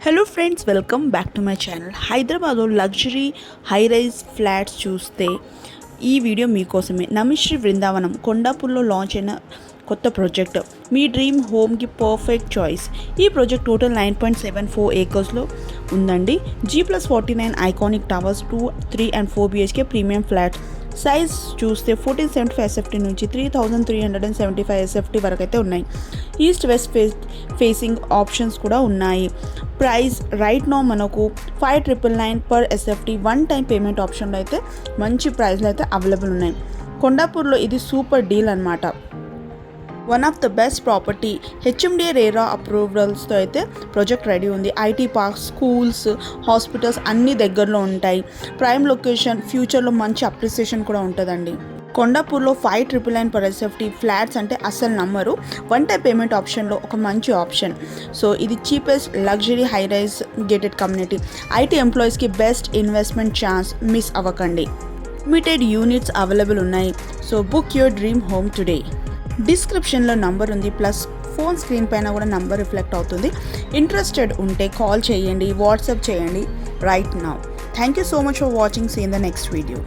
Hello friends, welcome back to my channel. హైదరాబాద్లో luxury high rise flats చూస్తే ఈ video మీకోసమే. నమిశ్రీ బృందావనం కొండాపూర్లో లాంచ్ అయిన కొత్త ప్రాజెక్ట్ మీ డ్రీమ్ హోమ్కి పర్ఫెక్ట్ చాయిస్. ఈ ప్రాజెక్ట్ టోటల్ 9.74 ఏకర్స్లో ఉందండి. G+49 iconic towers 2, 3 and 4 BHK premium flats. Size చూస్తే 1475 SFT నుంచి 3375 SFT వరకు అయితే ఉన్నాయి. ఈస్ట్ వెస్ట్ ఫేసింగ్ ఆప్షన్స్ కూడా ఉన్నాయి. ప్రైస్ రైట్ నో మనకు 5999 per SFT. One time payment ఆప్షన్లో అయితే మంచి ప్రైస్లో అయితే అవైలబుల్ ఉన్నాయి. కొండాపూర్లో ఇది సూపర్ డీల్ అనమాట. One of the best property. HMDA RERA అప్రూవల్స్తో అయితే ప్రాజెక్ట్ రెడీ ఉంది. IT పార్క్స్, స్కూల్స్, హాస్పిటల్స్ అన్నీ దగ్గరలో ఉంటాయి. ప్రైమ్ లొకేషన్, ఫ్యూచర్లో మంచి అప్రిసియేషన్ కూడా ఉంటుందండి. కొండాపూర్లో 5999 పర్ SFT ఫ్లాట్స్ అంటే అస్సలు నమ్మరు. వన్ టైం పేమెంట్ ఆప్షన్లో ఒక మంచి ఆప్షన్. సో ఇది cheapest luxury high rise gated community. IT ఎంప్లాయీస్కి బెస్ట్ ఇన్వెస్ట్మెంట్ ఛాన్స్. మిస్ అవ్వకండి. లిమిటెడ్ యూనిట్స్ అవైలబుల్ ఉన్నాయి. So book your dream home today. డిస్క్రిప్షన్లో నంబర్ ఉంది, ప్లస్ ఫోన్ స్క్రీన్ పైన కూడా నంబర్ రిఫ్లెక్ట్ అవుతుంది. ఇంట్రెస్టెడ్ ఉంటే కాల్ చేయండి, వాట్సాప్ చేయండి right now. Thank you so much for watching. See in the next video.